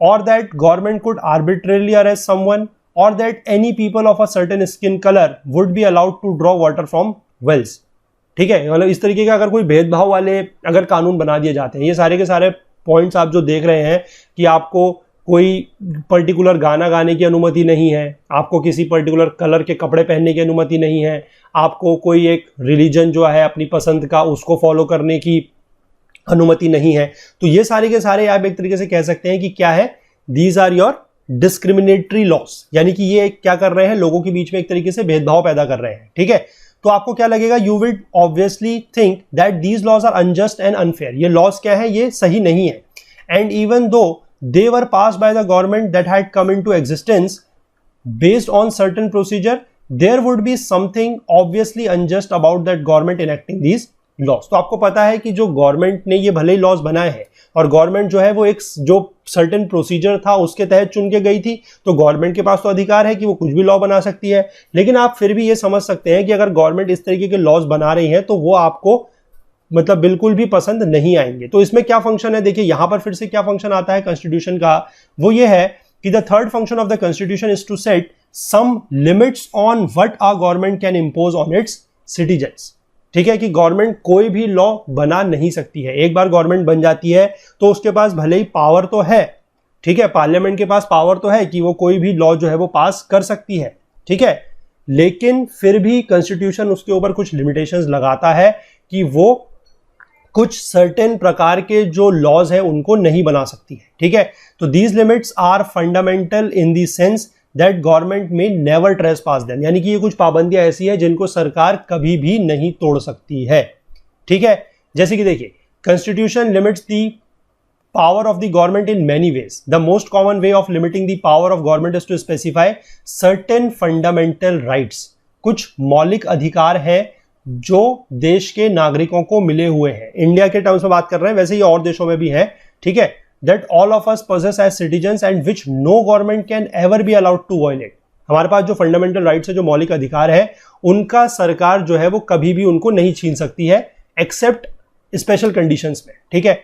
और that government could arbitrarily arrest someone, और that any people of a certain skin colour would be allowed to draw water from wells. ठीक है, मतलब इस तरीके के अगर कोई भेदभाव वाले अगर कानून बना दिए जाते हैं, ये सारे के सारे पॉइंट्स आप जो देख रहे हैं कि आपको कोई पर्टिकुलर गाना गाने की अनुमति नहीं है, आपको किसी पर्टिकुलर कलर के कपड़े पहनने की अनुमति नहीं है, आपको कोई एक रिलीजन जो है अपनी पसंद का उसको फॉलो करने की अनुमति नहीं है, तो ये सारे के सारे आप एक तरीके से कह सकते हैं कि क्या है, these are your discriminatory laws, यानी कि ये क्या कर रहे हैं, लोगों के बीच में एक तरीके से भेदभाव पैदा कर रहे हैं। ठीक है, तो आपको क्या लगेगा, you will obviously think that these laws are unjust and unfair, ये लॉज क्या है, ये सही नहीं है, and even though they were passed by the government that had come into existence based on certain procedure, there would be something obviously unjust about that government enacting these laws। तो आपको पता है कि जो गवर्नमेंट ने ये भले ही laws बनाए हैं और गवर्नमेंट जो है वो एक जो सर्टेन प्रोसीजर था उसके तहत चुन के गई थी, तो गवर्नमेंट के पास तो अधिकार है कि वो कुछ भी लॉ बना सकती है, लेकिन आप फिर भी ये समझ सकते हैं कि अगर गवर्नमेंट इस तरीके के लॉज बना रही है तो वो आपको मतलब बिल्कुल भी पसंद नहीं आएंगे। तो इसमें क्या फंक्शन है, देखिए यहां पर फिर से क्या फंक्शन आता है कॉन्स्टिट्यूशन का, वो ये है कि the third function of the constitution is to set some limits on what a government can impose on its citizens. ठीक है, कि गवर्नमेंट कोई भी लॉ बना नहीं सकती है, एक बार गवर्नमेंट बन जाती है तो उसके पास भले ही पावर तो है, ठीक है, पार्लियामेंट के पास पावर तो है कि वो कोई भी लॉ जो है वो पास कर सकती है। ठीक है, लेकिन फिर भी कॉन्स्टिट्यूशन उसके ऊपर कुछ लिमिटेशंस लगाता है कि वो कुछ सर्टेन प्रकार के जो लॉज हैं उनको नहीं बना सकती है। ठीक है, तो these limits are fundamental in the sense that government may never trespass them, यानी कि ये कुछ पाबंदियां ऐसी है जिनको सरकार कभी भी नहीं तोड़ सकती है। ठीक है, जैसे कि देखिए constitution limits the power of the government in many ways. The most common way of limiting the power of government is to specify certain fundamental rights. कुछ मौलिक अधिकार हैं जो देश के नागरिकों को मिले हुए हैं. इंडिया के टर्म्स में बात कर रहे हैं, वैसे ही और देशों में भी है. ठीक है, that all of us possess as citizens and which no government can ever be allowed to violate. हमारे पास जो फंडामेंटल राइट्स है, जो मौलिक अधिकार है, उनका सरकार जो है वो कभी भी उनको नहीं छीन सकती है एक्सेप्ट स्पेशल कंडीशंस में. ठीक है,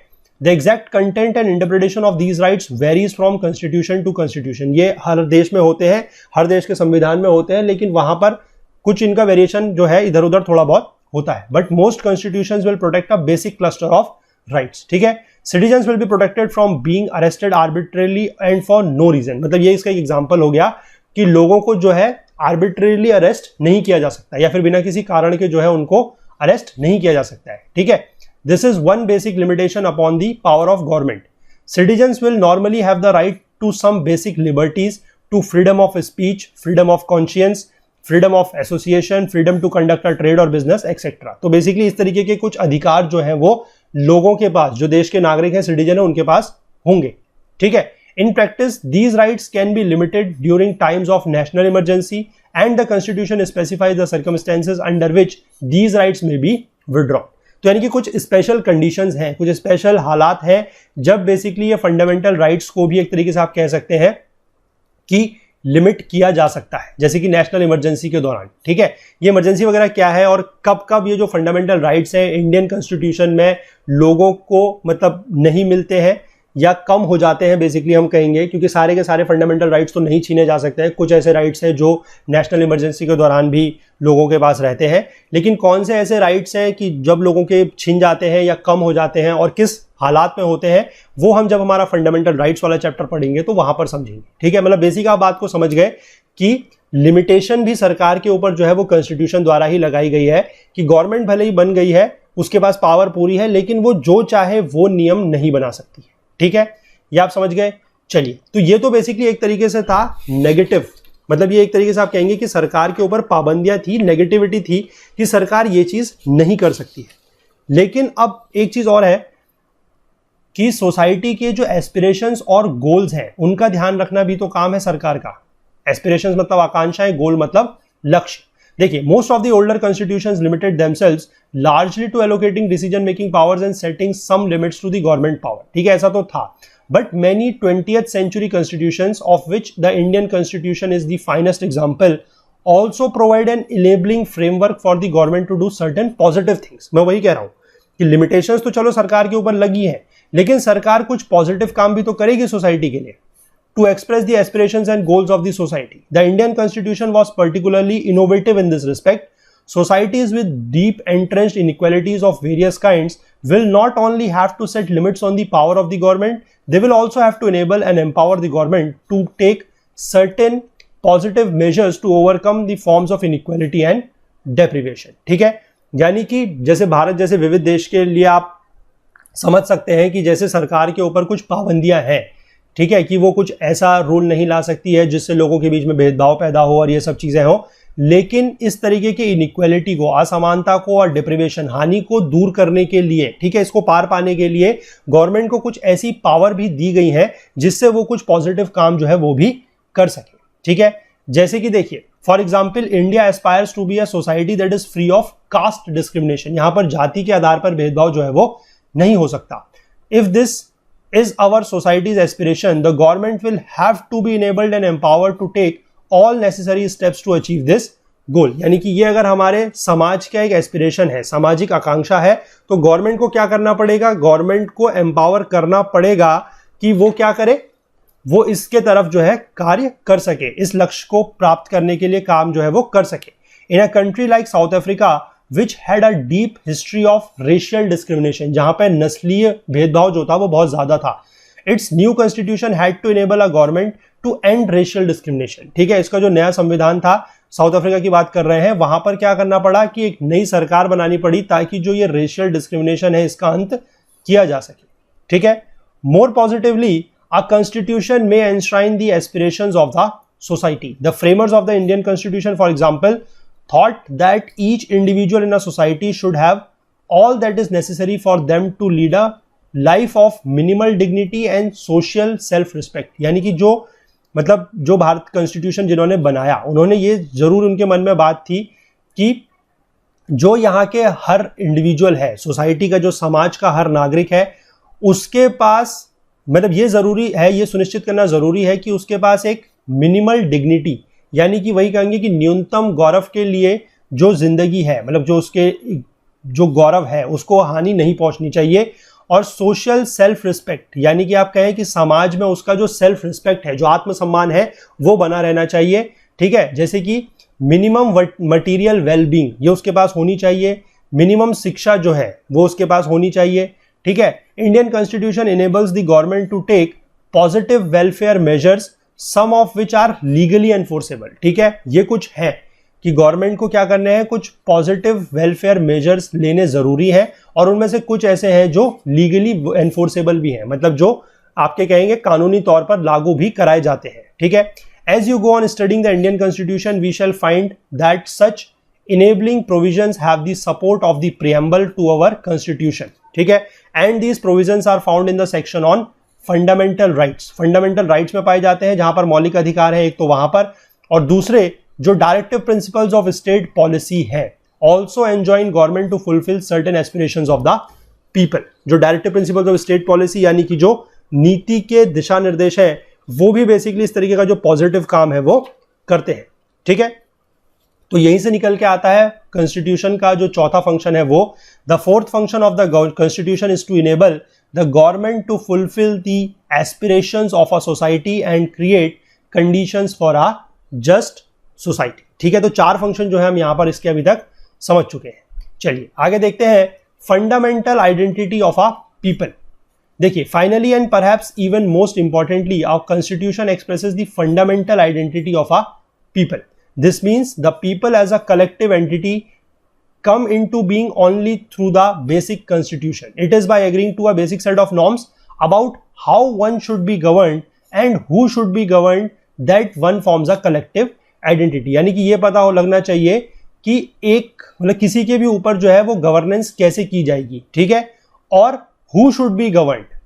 the exact content and interpretation of these rights varies from constitution to constitution. ये हर देश में होते हैं, हर देश के संविधान में होते हैं, लेकिन वहां पर कुछ इनका वेरिएशन जो है इधर उधर थोड़ा बहुत होता है. But most constitutions will protect a basic cluster of rights. ठीक है, citizens will be protected from being arrested arbitrarily and for no reason. मतलब ये इसका एक एग्जांपल हो गया कि लोगों को जो है आर्बिट्रेरली अरेस्ट नहीं किया जा सकता, या फिर बिना किसी कारण के जो है उनको अरेस्ट नहीं किया जा सकता है. ठीक है, this is one basic limitation upon the power of government. Citizens will normally have the right to some basic liberties, to freedom of speech, freedom of conscience, freedom of association, freedom to conduct a trade or business, etc. तो basically इस तरीके के कुछ अधिकार जो हैं वो लोगों के पास, जो देश के नागरिक हैं, सिटीजन है, उनके पास होंगे. ठीक है, in practice these rights can be limited during times of national emergency and the constitution specifies the circumstances under which these rights may be withdrawn. तो यानी कि कुछ स्पेशल कंडीशंस हैं, कुछ स्पेशल हालात हैं जब बेसिकली ये फंडामेंटल राइट्स को भी एक तरीके से आप कह सकते हैं कि लिमिट किया जा सकता है, जैसे कि नेशनल इमरजेंसी के दौरान. ठीक है, ये इमरजेंसी वगैरह क्या है और कब कब ये जो फंडामेंटल राइट्स हैं इंडियन कॉन्स्टिट्यूशन में लोगों को मतलब नहीं मिलते हैं या कम हो जाते हैं, बेसिकली हम कहेंगे, क्योंकि सारे के सारे फंडामेंटल राइट्स तो नहीं छीने जा सकते हैं. कुछ ऐसे राइट्स हैं जो नेशनल इमरजेंसी के दौरान भी लोगों के पास रहते हैं, लेकिन कौन से ऐसे राइट्स हैं कि जब लोगों के छीन जाते हैं या कम हो जाते हैं और किस हालात में होते हैं, वो हम जब हमारा फंडामेंटल राइट्स वाला चैप्टर पढ़ेंगे तो वहां पर समझेंगे. ठीक है, मतलब बेसिक आप बात को समझ गए कि लिमिटेशन भी सरकार के ऊपर जो है वो कॉन्स्टिट्यूशन द्वारा ही लगाई गई है कि गवर्नमेंट भले ही बन गई है, उसके पास पावर पूरी है, लेकिन वो जो चाहे वो नियम नहीं बना सकती है. ठीक है, ये आप समझ गए. चलिए, तो ये तो बेसिकली एक तरीके से था नेगेटिव, मतलब ये एक तरीके से आप कहेंगे कि सरकार के ऊपर पाबंदियां थी, नेगेटिविटी थी कि सरकार ये चीज नहीं कर सकती है. लेकिन अब एक चीज और है कि सोसाइटी के जो एस्पिरेशंस और गोल्स हैं उनका ध्यान रखना भी तो काम है सरकार का. एस्पिरेशंस मतलब आकांक्षाएं, गोल मतलब लक्ष्य. देखिए, most of the older constitutions limited themselves largely to allocating decision making powers and setting some limits to the government power. ठीक है, ऐसा तो था. But many 20th century constitutions, of which the Indian Constitution is the finest example, also provide an enabling framework for the government to do certain positive things. मैं वही कह रहा हूँ कि limitations तो चलो सरकार के ऊपर लगी है, लेकिन सरकार कुछ positive काम भी तो करेगी सोसाइटी के लिए. To express the aspirations and goals of the society, the Indian Constitution was particularly innovative in this respect. Societies with deep entrenched inequalities of various kinds will not only have to set limits on the power of the government, they will also have to enable and empower the government to take certain positive measures to overcome the forms of inequality and deprivation. ठीक है, यानी कि जैसे भारत जैसे विविध देश के लिए आप समझ सकते हैं कि जैसे सरकार के ऊपर कुछ पाबंदियां हैं, ठीक है, कि वो कुछ ऐसा रूल नहीं ला सकती है जिससे लोगों के बीच में भेदभाव पैदा हो और ये सब चीजें हो, लेकिन इस तरीके की इनइक्वालिटी को, असमानता को और डिप्रिवेशन, हानि को दूर करने के लिए, ठीक है, इसको पार पाने के लिए गवर्नमेंट को कुछ ऐसी पावर भी दी गई है जिससे वो कुछ पॉजिटिव काम जो है वो भी कर सके. ठीक है, जैसे कि देखिए, for example, India aspires to be a society that is free of caste discrimination. यहां पर जाति के आधार पर भेदभाव जो है वो नहीं हो सकता. If this is our society's aspiration, the government will have to be enabled and empowered to take all necessary steps to achieve this goal. यानी कि ये अगर हमारे समाज का एक एस्पिरेशन है, सामाजिक आकांक्षा है, तो गवर्नमेंट को क्या करना पड़ेगा? गवर्नमेंट को एम्पावर करना पड़ेगा कि वो क्या करे, वो इसके तरफ जो है कार्य कर सके, इस लक्ष्य को प्राप्त करने के लिए काम जो है वो कर सके. In a country like South Africa which had a deep history of racial discrimination, जहां पे नस्लीय भेदभाव जो था वो बहुत ज्यादा था, its new constitution had to enable a government to end racial discrimination. ठीक है, इसका जो नया संविधान था, साउथ अफ्रीका की बात कर रहे हैं, वहां पर क्या करना पड़ा कि एक नई सरकार बनानी पड़ी ताकि जो ये रेशियल डिस्क्रिमिनेशन है इसका अंत किया जा सके. ठीक है, मोर positively, a constitution may enshrine the aspirations of the society. The framers of the Indian Constitution, for example, thought that each individual in a society should have all that is necessary for them to lead a life of minimal dignity and social self respect. यानी कि जो मतलब जो Bharat constitution जिन्होंने बनाया उन्होंने ये जरूर उनके मन में बात थी कि जो यहाँ के हर इंडिविजुअल है, सोसाइटी का जो समाज का हर नागरिक है, उसके पास मतलब ये जरूरी है, ये सुनिश्चित करना जरूरी है कि उसके पास एक मिनिमल डिग्निटी, यानी कि वही कहेंगे कि न्यूनतम गौरव के लिए जो जिंदगी है, मतलब जो उसके जो गौरव है उसको हानि नहीं पहुंचनी चाहिए। और सोशल सेल्फ रिस्पेक्ट, यानी कि आप कहें कि समाज में उसका जो सेल्फ रिस्पेक्ट है, जो आत्मसम्मान है, वो बना रहना चाहिए। ठीक है, जैसे कि मिनिमम मटेरियल वेलबींग ये उसके पास होनी चाहिए, मिनिमम शिक्षा जो है वो उसके पास होनी चाहिए। ठीक है, Indian constitution enables the government to take positive welfare measures some of which are legally enforceable. ठीक है, ये कुछ है कि गवर्नमेंट को क्या करने हैं, कुछ पॉजिटिव वेलफेयर मेजर्स लेने जरूरी है, और उनमें से कुछ ऐसे हैं जो लीगली एनफोर्सेबल भी हैं, मतलब जो आपके कहेंगे कानूनी तौर पर लागू भी कराए जाते हैं। ठीक है, as you go on studying the Indian constitution we shall find that such enabling provisions have the support of the preamble to our constitution. ठीक है, and these provisions are found in the section on fundamental rights. fundamental rights में पाए जाते हैं जहां पर मौलिक अधिकार है एक तो वहां पर, और दूसरे जो directive principles of state policy है also enjoin government to fulfill certain aspirations of the people. जो directive principles of state policy यानी कि जो नीति के दिशा निर्देश है वो भी बेसिकली इस तरीके का जो पॉजिटिव काम है वो करते हैं। ठीक है, तो यहीं से निकल के आता है कॉन्स्टिट्यूशन का जो चौथा फंक्शन है वो, the fourth function of the constitution is to enable the government to fulfil the aspirations of a society and create conditions for a just society. ठीक है, तो चार फंक्शन जो है हम यहां पर इसके अभी तक समझ चुके हैं। चलिए आगे देखते हैं fundamental identity of a people. देखिए, finally and perhaps even most importantly our constitution expresses the fundamental identity of a people. This means the people as a collective entity come into being only through the basic constitution. It is by agreeing to a basic set of norms about how one should be governed and who should be governed that one forms a collective identity. यानी कि ये पता हो लगना चाहिए कि एक मतलब किसी के भी ऊपर जो है वो गवर्नेंस कैसे की जाएगी। ठीक है, और who should be governed,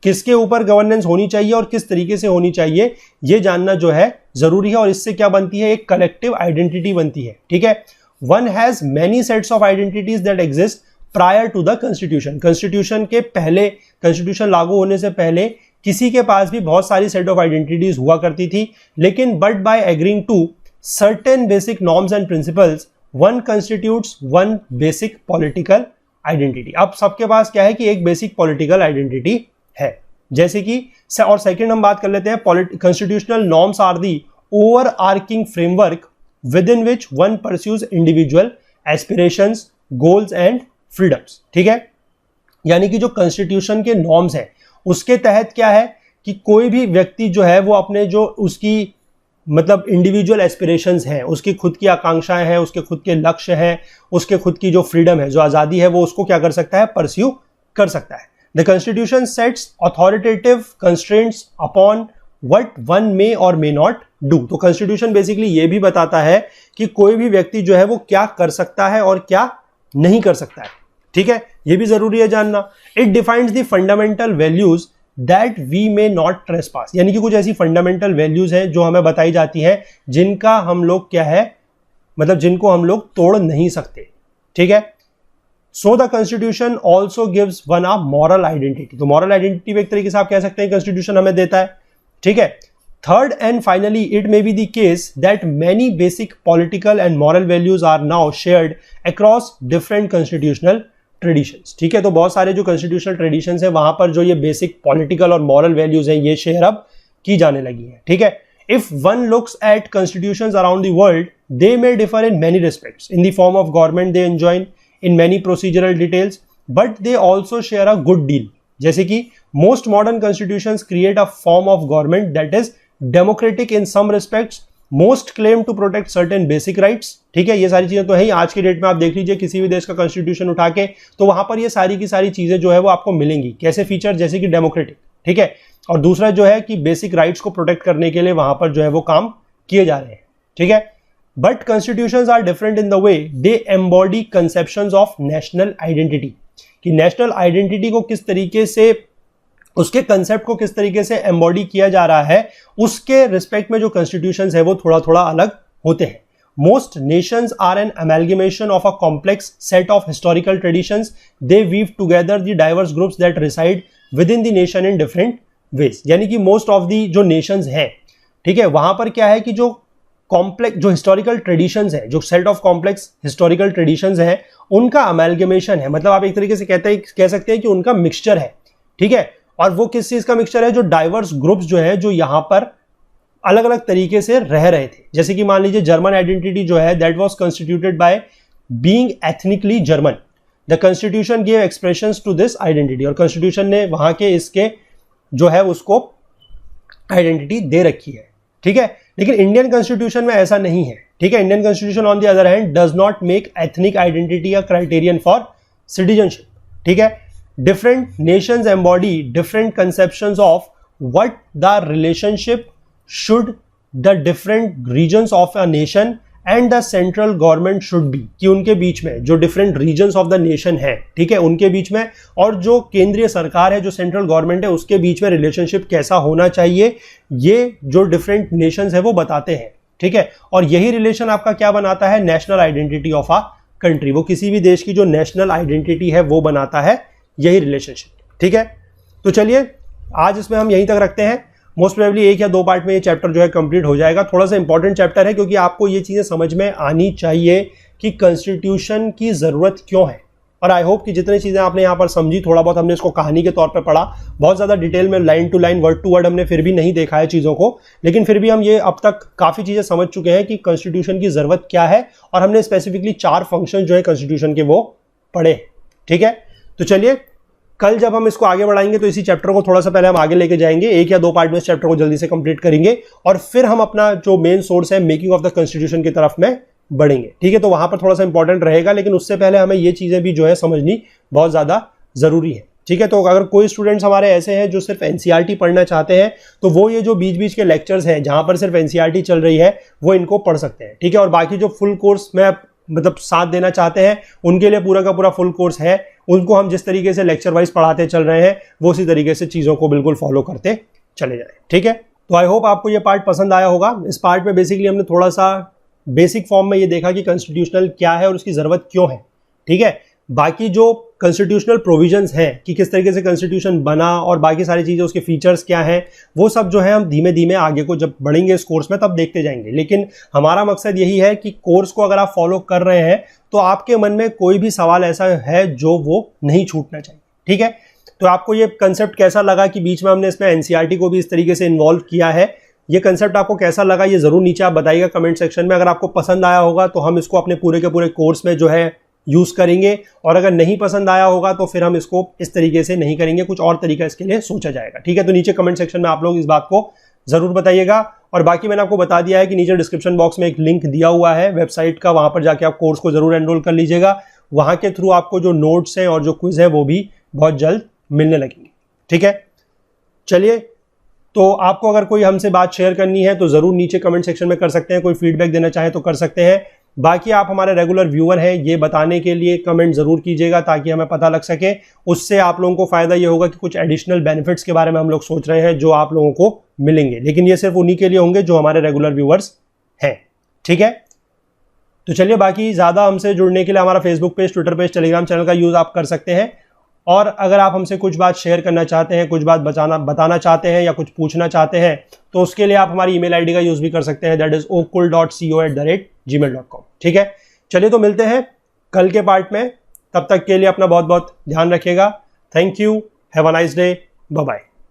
किसके ऊपर गवर्नेंस होनी चाहिए और किस तरीके से होनी चाहिए, ये जानना जो है जरूरी है, और इससे क्या बनती है, एक कलेक्टिव आइडेंटिटी बनती है। ठीक है, one has many sets of identities that exist prior to the constitution. Constitution के पहले, कॉन्स्टिट्यूशन लागू होने से पहले किसी के पास भी बहुत सारी सेट ऑफ आइडेंटिटीज हुआ करती थी, लेकिन but by agreeing to certain basic norms and principles one constitutes one basic political identity. अब सबके पास क्या है कि एक बेसिक पॉलिटिकल आइडेंटिटी है, जैसे कि और सेकंड हम बात कर लेते हैं constitutional norms are the overarching framework within which one pursues individual aspirations, goals and freedoms. ठीक है, यानी कि जो कॉन्स्टिट्यूशन के नॉर्म्स हैं उसके तहत क्या है कि कोई भी व्यक्ति जो है वो अपने जो उसकी मतलब इंडिविजुअल एस्पिरेशंस हैं, उसकी खुद की आकांक्षाएं हैं, उसके खुद के लक्ष्य हैं, उसके खुद की जो फ्रीडम है, जो आज़ादी है, वो उसको क्या कर सकता है, परस्यू कर सकता है। The Constitution sets authoritative constraints upon what one may or may not do. तो Constitution basically ये भी बताता है कि कोई भी व्यक्ति जो है वो क्या कर सकता है और क्या नहीं कर सकता है। ठीक है, ये भी जरूरी है जानना। It defines the fundamental values that we may not trespass. यानी कि कुछ ऐसी fundamental values हैं जो हमें बताई जाती हैं जिनका हम लोग क्या है, मतलब जिनको हम लोग तोड़ नहीं सकते। ठीक है, So the Constitution also gives one a moral identity. तो moral identity भी एक तरीके से आप कह सकते हैं Constitution हमें देता है। ठीक है, third and finally it may be the case that many basic political and moral values are now shared across different constitutional traditions. ठीक है, तो बहुत सारे जो constitutional traditions है वहां पर जो ये basic political और moral values हैं ये share अब की जाने लगी है। ठीक है, if one looks at constitutions around the world, they may differ in many respects. In the form of government they enjoin in many procedural details, but they also share a good deal. जैसे कि most modern constitutions create a form of government that is democratic in some respects, most claim to protect certain basic rights. ठीक है, ये सारी चीजें तो है ही। आज की डेट में आप देख लीजिए किसी भी देश का कॉन्स्टिट्यूशन उठा के, तो वहां पर ये सारी की सारी चीजें जो है वो आपको मिलेंगी। कैसे फीचर, जैसे कि डेमोक्रेटिक। ठीक है, और दूसरा जो है कि बेसिक राइट्स को प्रोटेक्ट करने के लिए वहां पर जो है वो काम किए जा रहे हैं। ठीक है, But constitutions are different in the way they embody conceptions of national identity. कि नेशनल आइडेंटिटी को किस तरीके से, उसके कंसेप्ट को किस तरीके से एम्बॉडी किया जा रहा है, उसके रिस्पेक्ट में जो कॉन्स्टिट्यूशंस है वो थोड़ा थोड़ा अलग होते हैं। Most nations are an amalgamation of a complex set of historical traditions, they weave together the diverse groups that reside within the nation in different ways. यानी कि मोस्ट ऑफ दी जो नेशंस हैं, ठीक है, वहां पर क्या है कि जो कॉम्प्लेक्स जो हिस्टोरिकल ट्रेडिशंस है, जो set of complex historical traditions है, उनका अमेलगेमेशन है। मतलब आप एक तरीके से कह सकते हैं कि उनका मिक्सचर है, ठीक है। और वो किस चीज का मिक्सचर है? जो डाइवर्स ग्रुप्स जो है, जो यहां पर अलग अलग तरीके से रह रहे थे। जैसे कि मान लीजिए जर्मन आइडेंटिटी जो है, that was constituted by being ethnically German. The constitution give expressions to this identity, और कॉन्स्टिट्यूशन ने वहां के इसके जो है उसको आइडेंटिटी दे रखी है, ठीक है। लेकिन इंडियन कॉन्स्टिट्यूशन में ऐसा नहीं है, ठीक है। Indian constitution on the other hand does not make ethnic identity a criterion for citizenship, ठीक है। Different Nations embody different conceptions of what the relationship should the different regions of a nation and the central government should be, कि उनके बीच में जो different regions of the nation है, ठीक है, उनके बीच में और जो केंद्रीय सरकार है, जो सेंट्रल गवर्नमेंट है, उसके बीच में रिलेशनशिप कैसा होना चाहिए, ये जो different nations है वो बताते हैं, ठीक है। और यही रिलेशन आपका क्या बनाता है? National identity of a country. वो किसी भी देश की जो नेशनल आइडेंटिटी है वो बनाता है यही रिलेशनशिप, ठीक है। तो चलिए आज इसमें हम यहीं तक रखते हैं। मोस्ट प्रोबेबली 1 या 2 पार्ट में ये चैप्टर जो है कंप्लीट हो जाएगा। थोड़ा सा इंपॉर्टेंट चैप्टर है क्योंकि आपको ये चीजें समझ में आनी चाहिए कि कॉन्स्टिट्यूशन की जरूरत क्यों है। और आई होप कि जितनी चीजें आपने यहाँ पर समझी, थोड़ा बहुत हमने इसको कहानी के तौर पर पढ़ा, बहुत ज्यादा डिटेल में line to line word to word हमने फिर भी नहीं देखा है चीजों को, लेकिन फिर भी हम ये अब तक काफी चीजें समझ चुके हैं कि कॉन्स्टिट्यूशन की जरूरत क्या है। और हमने स्पेसिफिकली 4 फंक्शन जो है कॉन्स्टिट्यूशन के वो पढ़े, ठीक है। तो चलिए कल जब हम इसको आगे बढ़ाएंगे तो इसी चैप्टर को थोड़ा सा पहले हम आगे लेके जाएंगे, 1 या 2 पार्ट में इस चैप्टर को जल्दी से कंप्लीट करेंगे और फिर हम अपना जो मेन सोर्स है मेकिंग ऑफ द कॉन्स्टिट्यूशन की तरफ में बढ़ेंगे, ठीक है। तो वहां पर थोड़ा सा इंपॉर्टेंट रहेगा, लेकिन उससे पहले हमें ये चीजें भी जो है समझनी बहुत ज्यादा जरूरी है, ठीक है। तो अगर कोई स्टूडेंट्स हमारे ऐसे हैं जो सिर्फ एनसीईआरटी पढ़ना चाहते हैं, तो वो ये जो बीच बीच के लेक्चर्स हैं जहां पर सिर्फ एनसीईआरटी चल रही है वो इनको पढ़ सकते हैं, ठीक है। और बाकी जो फुल कोर्स में मतलब साथ देना चाहते हैं उनके लिए पूरा का पूरा फुल कोर्स है। उनको हम जिस तरीके से लेक्चर वाइज पढ़ाते चल रहे हैं वो उसी तरीके से चीज़ों को बिल्कुल फॉलो करते चले जाएं, ठीक है। तो आई होप आपको ये पार्ट पसंद आया होगा। इस पार्ट में बेसिकली हमने थोड़ा सा बेसिक फॉर्म में ये देखा कि कॉन्स्टिट्यूशनल क्या है और उसकी ज़रूरत क्यों है, ठीक है। बाकी जो कॉन्स्टिट्यूशनल प्रोविजंस हैं कि किस तरीके से कॉन्स्टिट्यूशन बना और बाकी सारी चीज़ें, उसके फीचर्स क्या हैं, वो सब जो है हम धीमे धीमे आगे को जब बढ़ेंगे इस कोर्स में तब देखते जाएंगे। लेकिन हमारा मकसद यही है कि कोर्स को अगर आप फॉलो कर रहे हैं तो आपके मन में कोई भी सवाल ऐसा है जो वो नहीं छूटना चाहिए, ठीक है। तो आपको ये कंसेप्ट कैसा लगा कि बीच में हमने इसमें एनसीईआरटी को भी इस तरीके से इन्वॉल्व किया है, ये कंसेप्ट आपको कैसा लगा ये जरूर नीचे आप बताइएगा कमेंट सेक्शन में। अगर आपको पसंद आया होगा तो हम इसको अपने पूरे के पूरे कोर्स में जो है यूज करेंगे, और अगर नहीं पसंद आया होगा तो फिर हम इसको इस तरीके से नहीं करेंगे, कुछ और तरीका इसके लिए सोचा जाएगा, ठीक है। तो नीचे कमेंट सेक्शन में आप लोग इस बात को जरूर बताइएगा। और बाकी मैंने आपको बता दिया है कि नीचे डिस्क्रिप्शन बॉक्स में एक लिंक दिया हुआ है वेबसाइट का, वहां पर जाके आप कोर्स को जरूर एनरोल कर लीजिएगा। वहां के थ्रू आपको जो नोट्स हैं और जो क्विज है वो भी बहुत जल्द मिलने लगेंगे, ठीक है। चलिए, तो आपको अगर कोई हमसे बात शेयर करनी है तो जरूर नीचे कमेंट सेक्शन में कर सकते हैं, कोई फीडबैक देना चाहे तो कर सकते हैं। बाकी आप हमारे रेगुलर व्यूअर हैं, ये बताने के लिए कमेंट जरूर कीजिएगा ताकि हमें पता लग सके। उससे आप लोगों को फायदा ये होगा कि कुछ एडिशनल बेनिफिट्स के बारे में हम लोग सोच रहे हैं जो आप लोगों को मिलेंगे, लेकिन ये सिर्फ उन्हीं के लिए होंगे जो हमारे रेगुलर व्यूअर्स हैं, ठीक है। तो चलिए, बाकी ज़्यादा हमसे जुड़ने के लिए हमारा Facebook page, Twitter page, Telegram channel का यूज़ आप कर सकते हैं। और अगर आप हमसे कुछ बात शेयर करना चाहते हैं, कुछ बात बताना चाहते हैं या कुछ पूछना चाहते हैं तो उसके लिए आप हमारी ईमेल आईडी का यूज़ भी कर सकते हैं, दैट इज okul.co@gmail.com, ठीक है। चलिए, तो मिलते हैं कल के पार्ट में, तब तक के लिए अपना बहुत बहुत ध्यान रखिएगा। Thank you, have a nice day, bye bye.